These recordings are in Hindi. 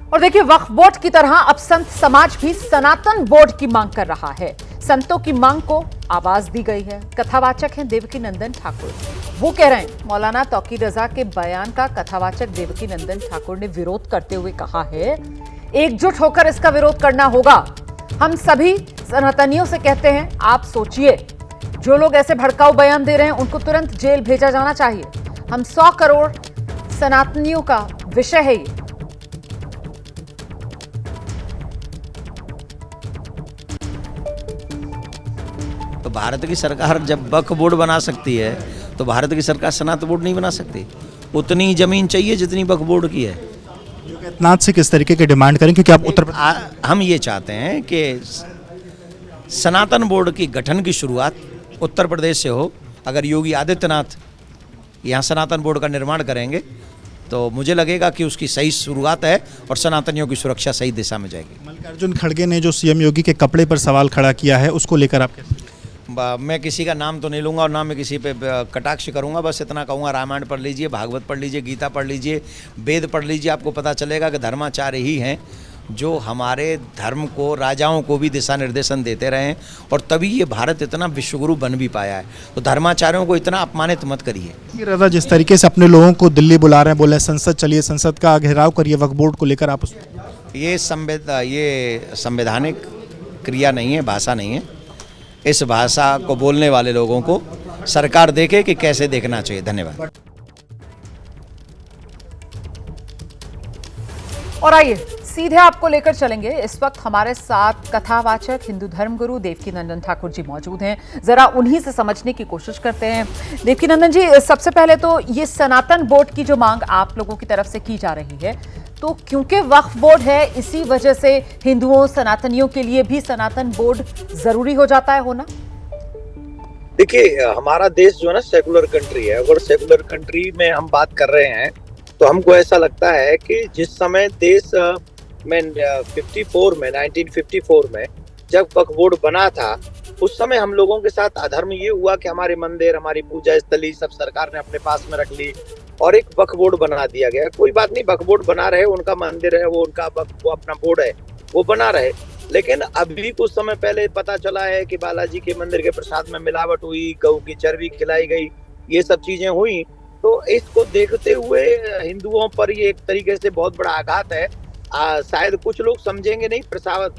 और देखिए, वक्फ बोर्ड की तरह अब संत समाज भी सनातन बोर्ड की मांग कर रहा है। संतों की मांग को आवाज दी गई है। कथावाचक हैं देवकी नंदन ठाकुर। वो कह रहे हैं, मौलाना तौकीर रजा के बयान का कथावाचक देवकी नंदन ठाकुर ने विरोध करते हुए कहा है, एकजुट होकर इसका विरोध करना होगा। हम सभी सनातनियों से कहते हैं, आप सोचिए, जो लोग ऐसे भड़काऊ बयान दे रहे हैं उनको तुरंत जेल भेजा जाना चाहिए। हम 100 करोड़ सनातनियों का विषय है ये। तो भारत की सरकार जब वक्फ बोर्ड बना सकती है तो भारत की सरकार सनातन बोर्ड नहीं बना सकती। उतनी जमीन चाहिए जितनी वक्फ बोर्ड की है। योगीनाथ से किस तरीके की डिमांड करें, क्योंकि आप उत्तर हम ये चाहते हैं कि सनातन बोर्ड की गठन की शुरुआत उत्तर प्रदेश से हो। अगर योगी आदित्यनाथ यहाँ सनातन बोर्ड का निर्माण करेंगे तो मुझे लगेगा कि उसकी सही शुरुआत है और सनातनियों की सुरक्षा सही दिशा में जाएगी। मल्लिकार्जुन खड़गे ने जो सीएम योगी के कपड़े पर सवाल खड़ा किया है, उसको लेकर आप कैसे? मैं किसी का नाम तो नहीं लूँगा और ना मैं किसी पे कटाक्ष करूँगा। बस इतना कहूँगा, रामायण पढ़ लीजिए, भागवत पढ़ लीजिए, गीता पढ़ लीजिए, वेद पढ़ लीजिए, आपको पता चलेगा कि धर्माचार्य ही हैं जो हमारे धर्म को, राजाओं को भी दिशा निर्देशन देते रहे हैं और तभी ये भारत इतना विश्वगुरु बन भी पाया है। तो धर्माचार्यों को इतना अपमानित मत करिए। रजा जिस तरीके से अपने लोगों को दिल्ली बुला रहे हैं, बोले संसद चलिए, संसद का घेराव करिए वक्फ बोर्ड को लेकर, आप ये संवैधानिक क्रिया नहीं है, भाषा नहीं है। इस भाषा को बोलने वाले लोगों को सरकार देखे कि कैसे देखना चाहिए। धन्यवाद। और आइए सीधे आपको लेकर चलेंगे। इस वक्त हमारे साथ कथावाचक हिंदू धर्मगुरु देवकी नंदन ठाकुर जी मौजूद हैं। जरा उन्हीं से समझने की कोशिश करते हैं। देवकी नंदन जी, सबसे पहले तो ये सनातन बोर्ड की जो मांग आप लोगों की तरफ से की जा रही है, तो क्योंकि वक्फ बोर्ड है, इसी वजह से हिंदुओं, सनातनियों के लिए भी सनातन बोर्ड जरूरी हो जाता है होना? देखिए, हमारा देश जो है ना सेकुलर कंट्री है। अगर सेकुलर कंट्री में हम बात कर रहे हैं तो हमको ऐसा लगता है कि जिस समय देश में 1954 में जब वक्फ बोर्ड बना था, उस समय हम लोगों के साथ अधर्म ये हुआ कि हमारे मंदिर, हमारी पूजा स्थली सब सरकार ने अपने पास में रख ली और एक वक्फ बोर्ड बना दिया गया। कोई बात नहीं, वक्फ बोर्ड बना रहे, उनका मंदिर है, वो उनका वो अपना बोर्ड है, वो बना रहे। लेकिन अभी कुछ समय पहले पता चला है कि बालाजी के मंदिर के प्रसाद में मिलावट हुई, गऊ की चर्बी खिलाई गई, ये सब चीजें हुई। तो इसको देखते हुए हिंदुओं पर ये एक तरीके से बहुत बड़ा आघात है। शायद कुछ लोग समझेंगे नहीं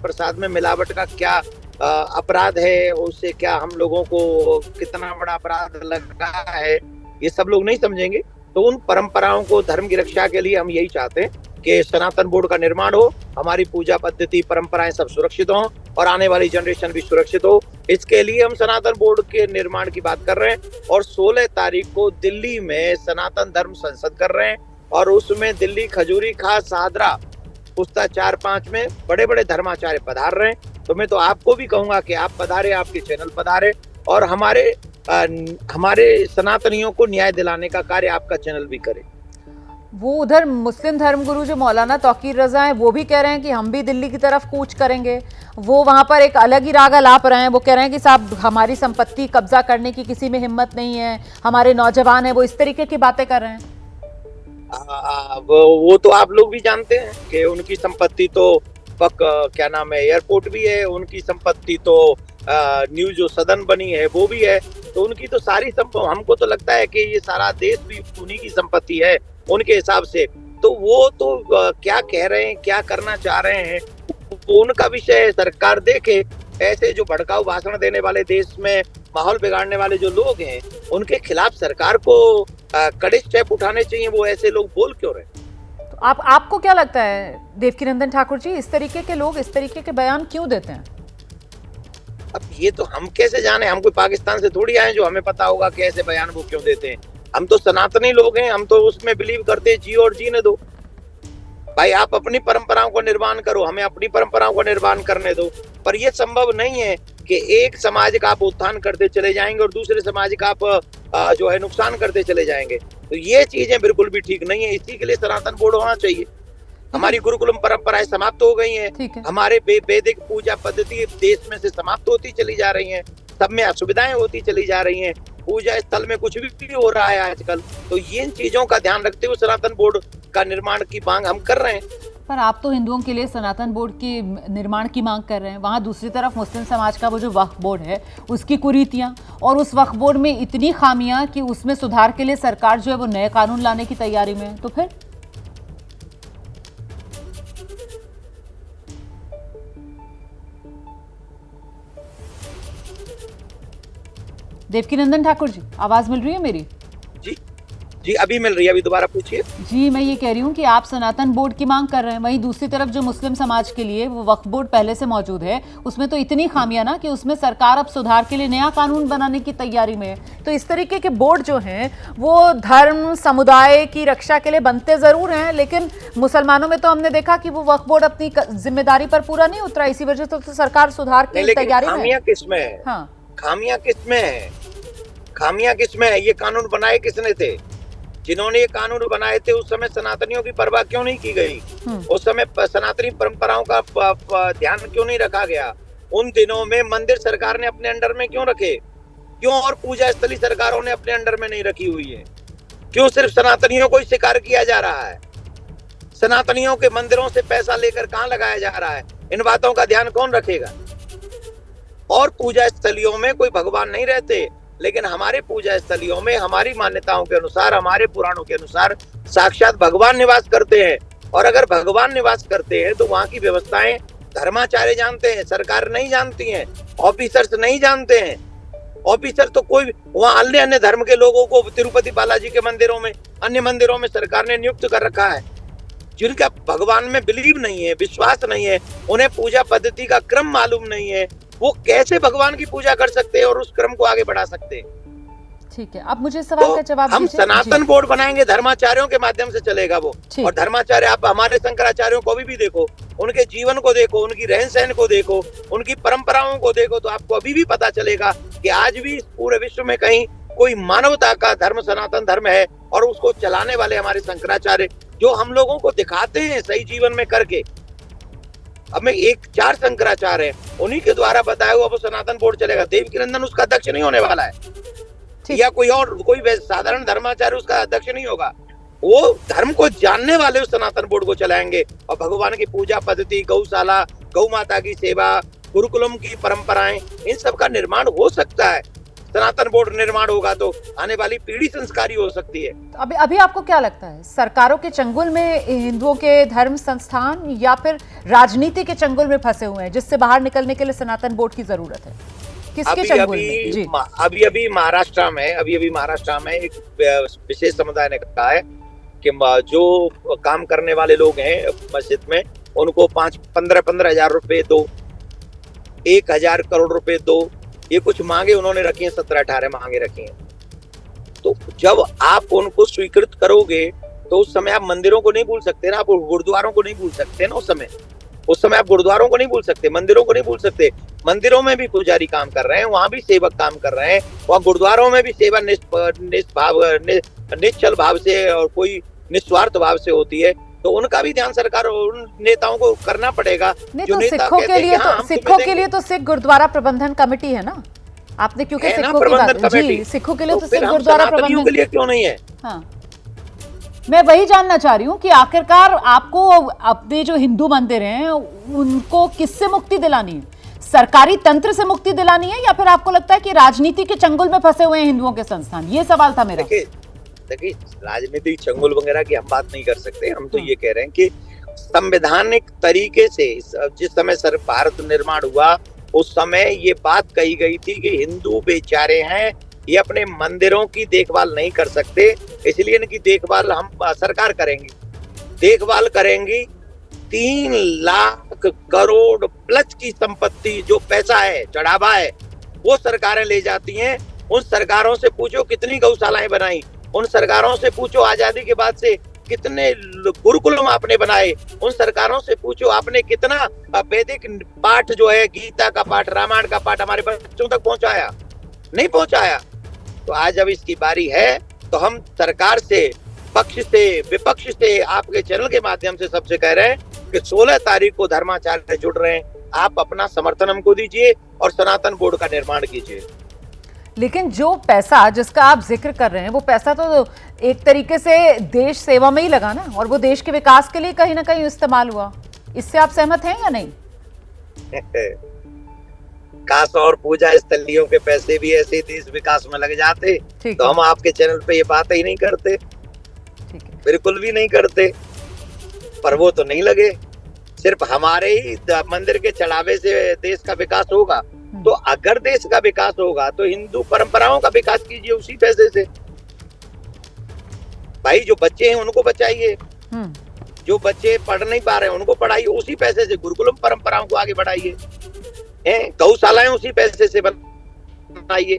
प्रसाद में मिलावट का क्या अपराध है, उससे क्या हम लोगों को कितना बड़ा अपराध लग रहा है, ये सब लोग नहीं समझेंगे। तो उन परंपराओं को, धर्म की रक्षा के लिए हम यही चाहते हैं कि सनातन बोर्ड का निर्माण हो, हमारी पूजा पद्धति, परंपराएं सब सुरक्षित हों और आने वाली जनरेशन भी सुरक्षित हो। इसके लिए हम सनातन बोर्ड के निर्माण की बात कर रहे हैं और 16 तारीख को दिल्ली में सनातन धर्म संसद कर रहे हैं और उसमें दिल्ली, खजूरी, खास, सादरा, पुस्ता 4-5 में बड़े बड़े धर्माचार्य पधार रहे हैं। तो मैं तो आपको भी कहूंगा कि आप पधारे, आपके चैनल पधारे और हमारे सनातनियों को न्याय दिलाने का कार्य आपका चैनल भी करे। वो उधर मुस्लिम धर्मगुरु जो मौलाना तौकीर रजा हैं, वो भी कह रहे हैं कि हम भी दिल्ली की तरफ कूच करेंगे। वो वहां पर एक अलग ही राग अलाप रहे हैं। वो कह रहे हैं कि साहब, हमारी संपत्ति कब्जा करने की किसी में हिम्मत नहीं है, हमारे नौजवान है, वो इस तरीके की बातें कर रहे हैं। वो तो आप लोग भी जानते हैं कि उनकी संपत्ति तो क्या नाम है, एयरपोर्ट भी है, उनकी संपत्ति तो न्यू जो सदन बनी है वो भी है। तो उनकी तो सारी संपत्ति, हमको तो लगता है कि ये सारा देश भी उन्हीं की संपत्ति है उनके हिसाब से। तो वो तो क्या कह रहे हैं, क्या करना चाह रहे हैं, वो उनका विषय है, सरकार देखे। ऐसे जो भड़काऊ भाषण देने वाले, देश में माहौल बिगाड़ने वाले जो लोग हैं, उनके खिलाफ सरकार को कड़े स्टेप उठाने चाहिए। वो ऐसे लोग बोल क्यों रहे? तो आपको क्या लगता है देवकी नंदन ठाकुर जी, इस तरीके के लोग इस तरीके के बयान क्यों देते हैं? अब ये तो हम कैसे जाने, हम कोई पाकिस्तान से थोड़ी आए जो हमें पता होगा कि ऐसे बयान वो क्यों देते हैं। हम तो सनातनी लोग हैं, हम तो उसमें बिलीव करते हैं, जियो और जीने दो भाई। आप अपनी परंपराओं को निर्माण करो, हमें अपनी परंपराओं को निर्माण करने दो। पर यह संभव नहीं है कि एक समाज का आप उत्थान करते चले जाएंगे और दूसरे समाज का आप जो है नुकसान करते चले जाएंगे। तो ये चीजें बिल्कुल भी ठीक नहीं है। इसी के लिए सनातन बोर्ड होना चाहिए। हमारी गुरुकुलम परंपराएं समाप्त हो गई हैं, हमारे वैदिक पूजा पद्धति देश में से समाप्त होती चली जा रही हैं, सब में असुविधाएं होती चली जा रही हैं, पूजा स्थल में कुछ भी हो रहा है आजकल। तो इन चीजों का ध्यान रखते हुए सनातन बोर्ड का निर्माण की मांग हम कर रहे हैं। पर आप तो हिंदुओं के लिए सनातन बोर्ड के निर्माण की मांग कर रहे हैं, वहाँ दूसरी तरफ मुस्लिम समाज का वो जो वक्फ बोर्ड है उसकी कुरीतियाँ और उस वक्फ बोर्ड में इतनी खामियां कि उसमें सुधार के लिए सरकार जो है वो नए कानून लाने की तैयारी में है। तो फिर देवकीनंदन ठाकुर जी, आवाज मिल रही है मेरी? जी जी अभी मिल रही है, अभी दोबारा पूछिए। जी मैं ये कह रही हूँ कि आप सनातन बोर्ड की मांग कर रहे हैं, वहीं दूसरी तरफ जो मुस्लिम समाज के लिए वो वक्फ बोर्ड पहले से मौजूद है उसमें तो इतनी खामियां ना कि उसमें सरकार अब सुधार के लिए नया कानून बनाने की तैयारी में है। तो इस तरीके के बोर्ड जो हैं वो धर्म समुदाय की रक्षा के लिए बनते जरूर हैं, लेकिन मुसलमानों में तो हमने देखा कि वो वक्फ बोर्ड अपनी जिम्मेदारी पर पूरा नहीं उतरा, इसी वजह से तो सरकार सुधार की तैयारी में है। खामियां किसमें है? हाँ, खामियां किसमें है? खामियां किसमें है? ये कानून बनाए किसने थे? जिन्होंने ये कानून बनाए थे उस समय सनातनियों की परवाह क्यों नहीं की गई? उस समय सनातनी परंपराओं का ध्यान क्यों नहीं रखा गया? उन दिनों में मंदिर सरकार ने अपने अंडर में क्यों रखे? क्यों और पूजा स्थली सरकारों ने अपने अंडर में नहीं रखी हुई है? क्यों सिर्फ सनातनियों को ही शिकार किया जा रहा है? सनातनियों के मंदिरों से पैसा लेकर कहाँ लगाया जा रहा है? इन बातों का ध्यान कौन रखेगा? और पूजा स्थलियों में कोई भगवान नहीं रहते, लेकिन हमारे पूजा स्थलियों में हमारी मान्यताओं के अनुसार, हमारे पुराणों के अनुसार साक्षात भगवान निवास करते हैं। और अगर भगवान निवास करते हैं तो वहाँ की व्यवस्थाएं धर्माचार्य जानते हैं, सरकार नहीं जानती हैं, ऑफिसर्स नहीं जानते हैं। ऑफिसर तो कोई वहाँ अन्य धर्म के लोगों को तिरुपति बालाजी के मंदिरों में, अन्य मंदिरों में सरकार ने नियुक्त कर रखा है। जिनका भगवान में बिलीव नहीं है, विश्वास नहीं है, उन्हें पूजा पद्धति का क्रम मालूम नहीं है, वो कैसे भगवान की पूजा कर सकते हैं और उस क्रम को आगे बढ़ा सकते हैं? ठीक है, अब मुझे सवाल का जवाब हम सनातन बोर्ड बनाएंगे, धर्माचार्यों के माध्यम से चलेगा वो। और धर्माचार्य, आप हमारे शंकराचार्यों को भी देखो, उनके जीवन को देखो, उनकी रहन सहन को देखो, उनकी परंपराओं को देखो, तो आपको अभी भी पता चलेगा कि आज भी पूरे विश्व में कहीं कोई मानवता का धर्म सनातन धर्म है। और उसको चलाने वाले हमारे शंकराचार्य जो हम लोगों को दिखाते हैं सही जीवन में करके। अब में 4 शंकराचार्य हैं, उन्हीं के द्वारा बताया हुआ वो सनातन बोर्ड चलेगा। देवकीनंदन उसका अध्यक्ष नहीं होने वाला है, या कोई साधारण धर्माचार्य उसका अध्यक्ष नहीं होगा। वो धर्म को जानने वाले उस सनातन बोर्ड को चलाएंगे और भगवान की पूजा पद्धति, गौशाला, गौ माता की सेवा, गुरुकुलम की परंपराएं, इन सब का निर्माण हो सकता है। सनातन बोर्ड निर्माण होगा तो आने वाली पीढ़ी संस्कारी हो सकती है। अभी आपको क्या लगता है, सरकारों के चंगुल में हिंदुओं के धर्म संस्थान या फिर राजनीति के चंगुल में फंसे हुए हैं, जिससे बाहर निकलने के लिए सनातन बोर्ड की जरूरत है? किसके चंगुल में? जी अभी महाराष्ट्र में एक विशेष समुदाय ने कहा है कि जो काम करने वाले लोग हैं मस्जिद में उनको 15 हजार रुपए दो, 1000 करोड़ रुपए दो, ये कुछ मांगे उन्होंने रखी हैं, 17-18 मांगे रखी हैं। तो जब आप उनको स्वीकृत करोगे तो उस समय आप मंदिरों को नहीं भूल सकते ना, आप गुरुद्वारों को नहीं भूल सकते ना। उस समय आप गुरुद्वारों को नहीं भूल सकते, मंदिरों को नहीं भूल सकते। मंदिरों में भी पुजारी काम कर रहे हैं, वहां भी सेवक काम कर रहे हैं, वहाँ गुरुद्वारों में भी सेवा निश्चल भाव से और कोई निस्वार्थ भाव से होती है। तो उनका भी ध्यान सरकार और उन नेताओं को करना पड़ेगा। नहीं तो सिखों के लिए तो सिख गुरुद्वारा प्रबंधन कमेटी है ना, आपने क्योंकि सिखों की बात, जी सिखों के लिए तो सिख गुरुद्वारा प्रबंधन के लिए क्यों नहीं है? हाँ, मैं वही जानना चाह रही हूँ कि आखिरकार आपको अपने जो हिंदू मंदिर हैं उनको किससे मुक्ति दिलानी है? सरकारी तंत्र से मुक्ति दिलानी है या फिर आपको लगता है कि राजनीति के चंगुल में फंसे हुए हैं हिंदुओं के संस्थान? ये सवाल था मेरा। देखिए, राजनीतिक चंगुल वगैरह की हम बात नहीं कर सकते। हम तो ये कह रहे हैं कि संवैधानिक तरीके से जिस समय भारत निर्माण हुआ उस समय ये बात कही गई थी कि हिंदू बेचारे हैं, ये अपने मंदिरों की देखभाल नहीं कर सकते, इसलिए इनकी देखभाल हम सरकार करेंगी। देखभाल करेंगी। 3 लाख करोड़ प्लस की संपत्ति, जो पैसा है, चढ़ावा है, वो सरकारें ले जाती हैं। उन सरकारों से पूछो कितनी गौशालाएं बनाई, उन सरकारों से पूछो आजादी के बाद से कितने गुरुकुलम आपने बनाए, उन सरकारों से पूछो आपने कितना वैदिक पाठ जो है, गीता का पाठ, रामायण का पाठ हमारे बच्चों तक पहुंचाया? नहीं पहुंचाया। तो आज जब इसकी बारी है तो हम सरकार से, पक्ष से, विपक्ष से, आपके चैनल के माध्यम से सबसे कह रहे हैं कि 16 तारीख को धर्माचार्य जुड़ रहे हैं, आप अपना समर्थन हमको दीजिए और सनातन बोर्ड का निर्माण कीजिए। लेकिन जो पैसा जिसका आप जिक्र कर रहे हैं वो पैसा तो एक तरीके से देश सेवा में ही लगा ना, और वो देश के विकास के लिए कहीं ना कहीं इस्तेमाल हुआ। इससे आप सहमत हैं या नहीं? काश और पूजा स्थलियों के पैसे भी ऐसे देश विकास में लग जाते ठीक तो है, हम आपके चैनल पे ये बात ही नहीं करते, ठीक है। बिल्कुल भी नहीं करते। पर वो तो नहीं लगे। सिर्फ हमारे ही मंदिर के चढ़ावे से देश का विकास होगा। तो अगर देश का विकास होगा तो हिंदू परंपराओं का विकास कीजिए उसी पैसे से। भाई जो बच्चे हैं उनको बचाइए, जो बच्चे पढ़ नहीं पा रहे हैं उनको पढ़ाइए उसी पैसे से। गुरुकुलम परंपराओं को आगे बढ़ाइए, गौशालाएं उसी पैसे से बनाइए।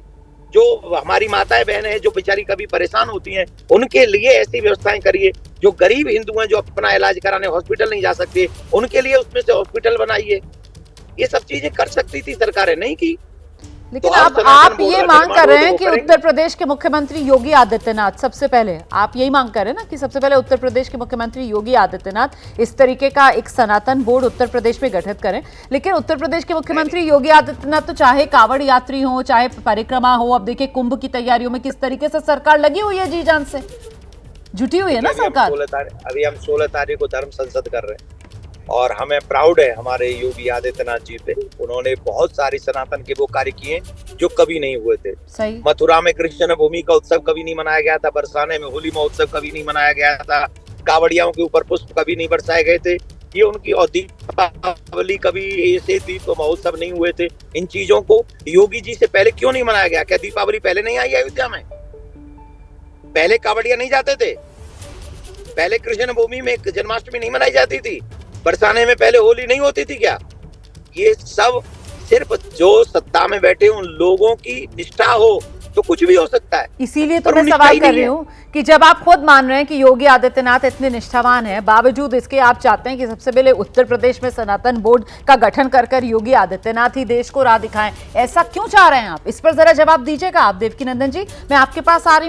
जो हमारी माताएं बहनें हैं जो बेचारी कभी परेशान होती हैं उनके लिए ऐसी व्यवस्थाएं करिए। जो गरीब हिंदू हैं जो अपना इलाज कराने हॉस्पिटल नहीं जा सकते उनके लिए उसमें से हॉस्पिटल बनाइए। ये सब चीजें कर सकती थी, सरकारें नहीं की। लेकिन तो अब सनातन आप बोर्ड ये का मांग निर्माण कर रहे हो तो हैं वो कि करेंगे। उत्तर प्रदेश के मुख्यमंत्री योगी आदित्यनाथ सबसे पहले, आप यही मांग कर रहे हैं ना कि सबसे पहले उत्तर प्रदेश के मुख्यमंत्री योगी आदित्यनाथ इस तरीके का एक सनातन बोर्ड उत्तर प्रदेश में गठित करें। लेकिन उत्तर प्रदेश के मुख्यमंत्री योगी आदित्यनाथ तो चाहे कांवड़ यात्री हो चाहे परिक्रमा हो, अब देखिए कुंभ की तैयारियों में किस तरीके से सरकार लगी हुई है, जी जान से जुटी हुई है ना सरकार। अभी हम 16 तारीख को धर्म संसद कर रहे हैं और हमें प्राउड है हमारे योगी आदित्यनाथ जी पे। उन्होंने बहुत सारी सनातन के वो कार्य किए जो कभी नहीं हुए थे। सही। मथुरा में कृष्ण भूमि का उत्सव कभी नहीं मनाया गया था, बरसाने में होली महोत्सव कभी नहीं मनाया गया था, कावड़ियाओं के ऊपर पुष्प कभी नहीं बरसाए गए थे, ये उनकी, और दीपावली कभी ऐसे दीप महोत्सव नहीं हुए थे। इन चीजों को योगी जी से पहले क्यों नहीं मनाया गया? क्या दीपावली पहले नहीं आई अयोध्या में? पहले कावड़िया नहीं जाते थे? पहले कृष्ण भूमि में जन्माष्टमी नहीं मनाई जाती थी? बरसाने में पहले होली नहीं होती थी क्या? ये सब सिर्फ जो सत्ता में बैठे उन लोगों की निष्ठा हो तो कुछ भी हो सकता है। इसीलिए तो पर मैं वो निष्ठा सवाल ही कर नहीं रही है। हूँ कि जब आप खुद मान रहे हैं कि योगी आदित्यनाथ इतने निष्ठावान हैं, बावजूद इसके आप चाहते हैं कि सबसे पहले उत्तर प्रदेश में सनातन बोर्ड का गठन कर योगी आदित्यनाथ ही देश को राह दिखाएं, ऐसा क्यों चाह रहे हैं आप? इस पर जरा जवाब दीजिएगा आप देवकी नंदन जी। मैं आपके पास आ रही हूँ।